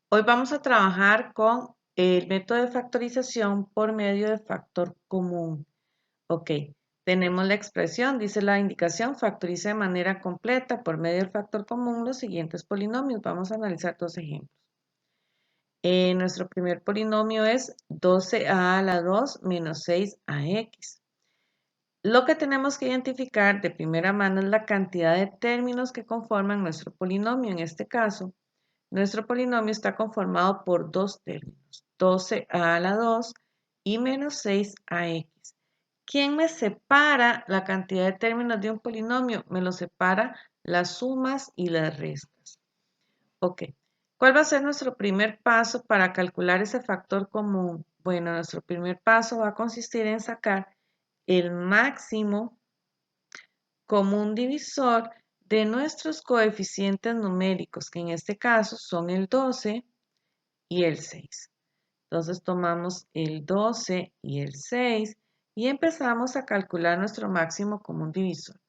Hoy vamos a trabajar con el método de factorización por medio de factor común. Ok, tenemos la expresión, dice la indicación, factoriza de manera completa por medio del factor común los siguientes polinomios. Vamos a analizar dos ejemplos. Nuestro primer polinomio es 12a a la 2 menos 6ax. Lo que tenemos que identificar de primera mano es la cantidad de términos que conforman nuestro polinomio. En este caso, nuestro polinomio está conformado por dos términos, 12a a la 2 y menos 6ax. ¿Quién me separa la cantidad de términos de un polinomio? Me lo separa las sumas y las restas. Ok, ¿cuál va a ser nuestro primer paso para calcular ese factor común? Bueno, nuestro primer paso va a consistir en sacar el máximo común divisor de nuestros coeficientes numéricos, que en este caso son el 12 y el 6. Entonces tomamos el 12 y el 6 y empezamos a calcular nuestro máximo común divisor.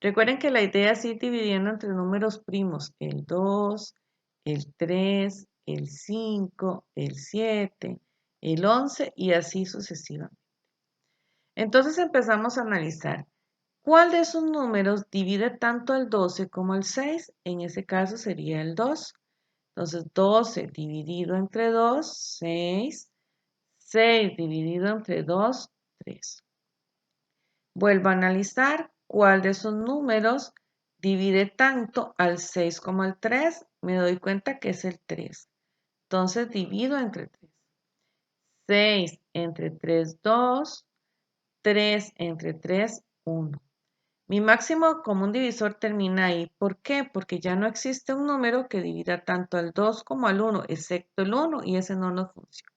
Recuerden que la idea es ir dividiendo entre números primos, el 2, el 3, el 5, el 7, el 11 y así sucesivamente. Entonces empezamos a analizar cuál de esos números divide tanto el 12 como el 6. En ese caso sería el 2. Entonces 12 dividido entre 2, 6. 6 dividido entre 2, 3. Vuelvo a analizar cuál de esos números divide tanto al 6 como al 3. Me doy cuenta que es el 3. Entonces divido entre 3. 6 entre 3, 2. 3 entre 3, 1. Mi máximo común divisor termina ahí. ¿Por qué? Porque ya no existe un número que divida tanto al 2 como al 1, excepto el 1, y ese no nos funciona.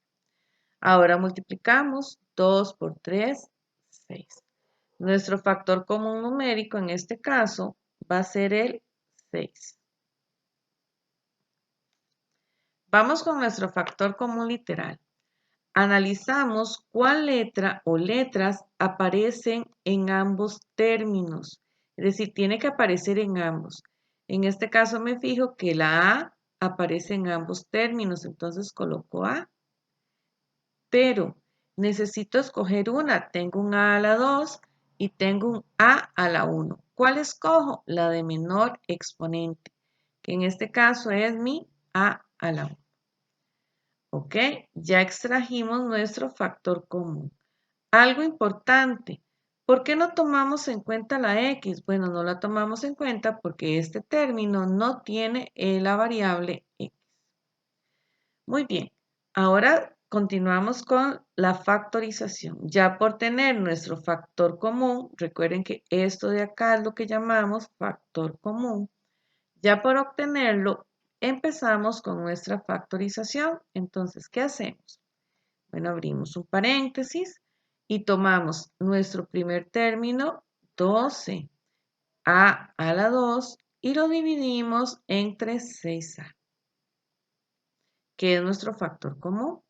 Ahora multiplicamos 2 por 3, 6. Nuestro factor común numérico en este caso va a ser el 6. Vamos con nuestro factor común literal. Analizamos cuál letra o letras aparecen en ambos términos. Es decir, tiene que aparecer en ambos. En este caso me fijo que la A aparece en ambos términos, entonces coloco A. Pero necesito escoger una. Tengo un A a la 2 y tengo un A a la 1. ¿Cuál escojo? La de menor exponente, que en este caso es mi A a la 1. ¿Ok? Ya extrajimos nuestro factor común. Algo importante, ¿por qué no tomamos en cuenta la X? Bueno, no la tomamos en cuenta porque este término no tiene la variable X. Muy bien, ahora continuamos con la factorización. Ya por tener nuestro factor común, recuerden que esto de acá es lo que llamamos factor común. Ya por obtenerlo, empezamos con nuestra factorización. Entonces, ¿qué hacemos? Bueno, abrimos un paréntesis y tomamos nuestro primer término, 12a a la 2, y lo dividimos entre 6a, que es nuestro factor común.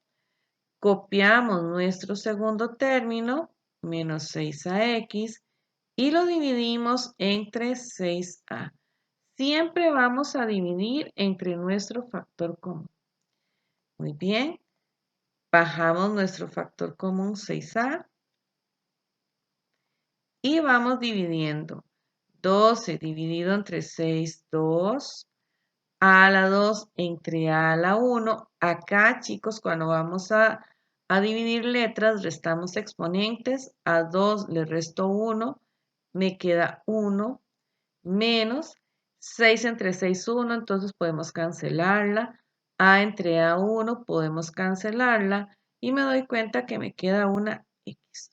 Copiamos nuestro segundo término, menos 6ax, y lo dividimos entre 6a. Siempre vamos a dividir entre nuestro factor común. Muy bien, bajamos nuestro factor común 6a y vamos dividiendo. 12 dividido entre 6, 2. A la 2 entre A a la 1. Acá, chicos, cuando vamos a dividir letras, restamos exponentes. A 2 le resto 1, me queda 1, menos 6 entre 6, 1, entonces podemos cancelarla. A entre A1 podemos cancelarla y me doy cuenta que me queda una X.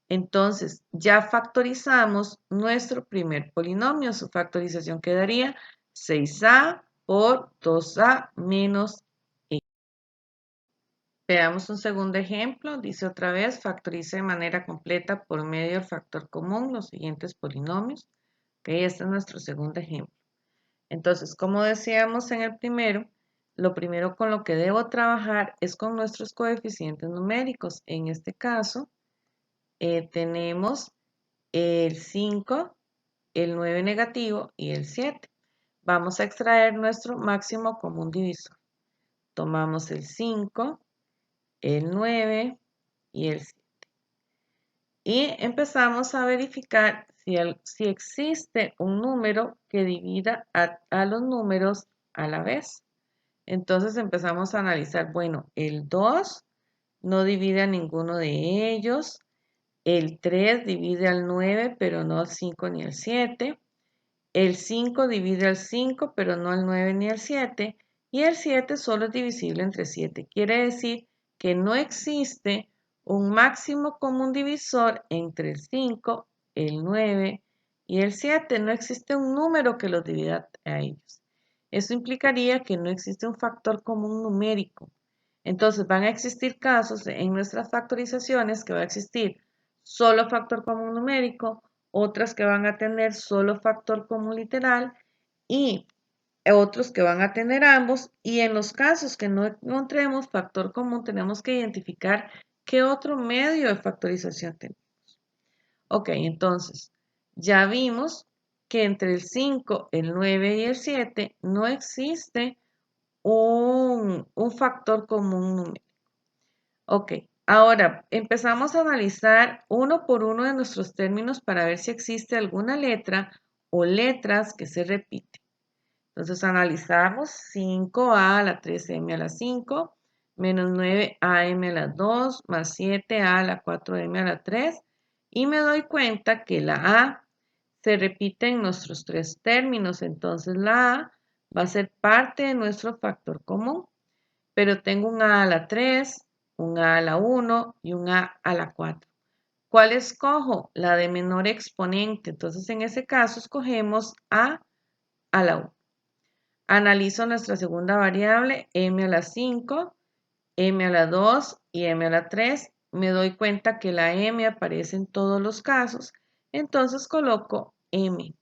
Entonces, ya factorizamos nuestro primer polinomio. Su factorización quedaría 6a por 2a menos x. Veamos un segundo ejemplo. Dice otra vez, factoriza de manera completa por medio del factor común los siguientes polinomios. Ok, este es nuestro segundo ejemplo. Entonces, como decíamos en el primero, lo primero con lo que debo trabajar es con nuestros coeficientes numéricos. En este caso, tenemos el 5, el 9 negativo y el 7. Vamos a extraer nuestro máximo común divisor. tomamos el 5, el 9 y el 7. Y empezamos a verificar si existe un número que divida a los números a la vez. Entonces empezamos a analizar, bueno, el 2 no divide a ninguno de ellos, el 3 divide al 9, pero no al 5 ni al 7, el 5 divide al 5, pero no al 9 ni al 7, y el 7 solo es divisible entre 7. Quiere decir que no existe un máximo común divisor entre el 5, el 9 y el 7. No existe un número que los divida a ellos. Eso implicaría que no existe un factor común numérico. Entonces van a existir casos en nuestras factorizaciones que va a existir solo factor común numérico, otras que van a tener solo factor común literal y otros que van a tener ambos, y en los casos que no encontremos factor común tenemos que identificar qué otro medio de factorización tenemos. Ok, entonces ya vimos que entre el 5, el 9 y el 7 no existe un factor común numérico. Ok, ahora empezamos a analizar uno por uno de nuestros términos para ver si existe alguna letra o letras que se repiten. Entonces analizamos 5a a la 3m a la 5, menos 9am a la 2, más 7a a la 4m a la 3, y me doy cuenta que la a se repite en nuestros tres términos, entonces la a va a ser parte de nuestro factor común, pero tengo un a la 3, un a la 1 y un a la 4. ¿Cuál escojo? La de menor exponente, entonces en ese caso escogemos a la 1. Analizo nuestra segunda variable, m a la 5, m a la 2 y m a la 3. Me doy cuenta que la m aparece en todos los casos, entonces coloco m.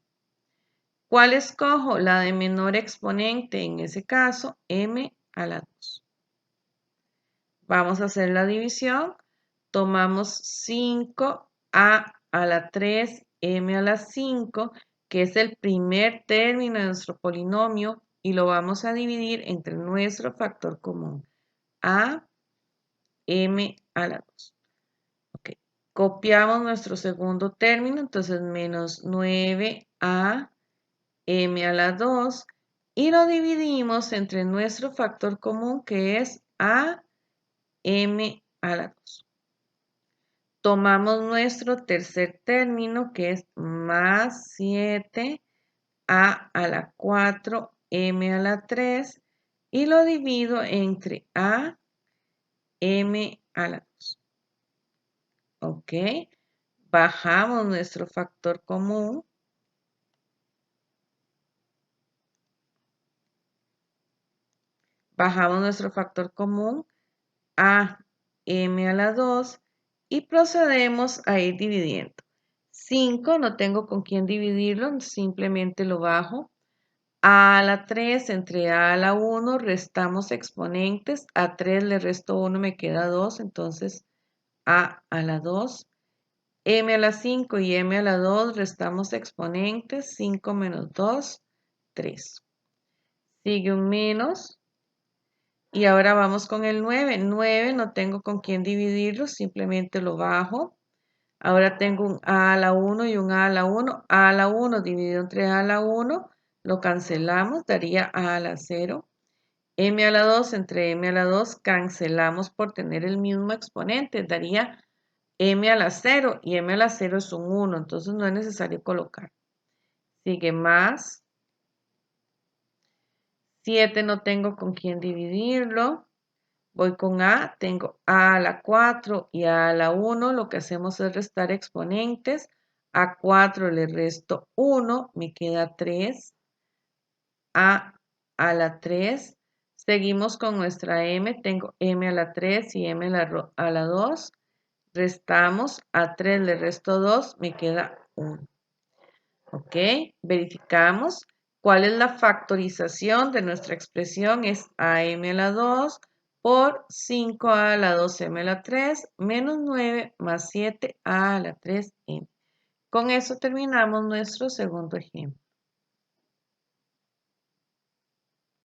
¿Cuál escojo? La de menor exponente, en ese caso, m a la 2. Vamos a hacer la división. Tomamos 5a a la 3, m a la 5, que es el primer término de nuestro polinomio, y lo vamos a dividir entre nuestro factor común, a, m a la 2. Okay. Copiamos nuestro segundo término, entonces menos 9a, m a la 2, y lo dividimos entre nuestro factor común, que es a, m a la 2. Tomamos nuestro tercer término, que es más 7a a la 4, m a la 3, y lo divido entre a, m a la 2. Ok, bajamos nuestro factor común. Bajamos nuestro factor común a, m a la 2, y procedemos a ir dividiendo. 5 no tengo con quién dividirlo, simplemente lo bajo. A la 3 entre a la 1 restamos exponentes, a 3 le resto 1, me queda 2, entonces a la 2. M a la 5 y m a la 2 restamos exponentes, 5 menos 2, 3. Sigue un menos. Y ahora vamos con el 9. 9 no tengo con quién dividirlo, simplemente lo bajo. Ahora tengo un a la 1 y un a la 1. A la 1 dividido entre a la 1, lo cancelamos, daría a la 0. M a la 2 entre m a la 2, cancelamos por tener el mismo exponente, daría m a la 0, y m a la 0 es un 1, entonces no es necesario colocar. Sigue más. 7 no tengo con quién dividirlo. Voy con a, tengo a la 4 y a la 1, lo que hacemos es restar exponentes. A 4 le resto 1, me queda 3. A la 3. Seguimos con nuestra m, tengo m a la 3 y m a la 2. Restamos, a 3 le resto 2, me queda 1. Ok, verificamos. ¿Cuál es la factorización de nuestra expresión? Es am a la 2 por 5a a la 2m a la 3 menos 9 más 7a a la 3m. Con eso terminamos nuestro segundo ejemplo.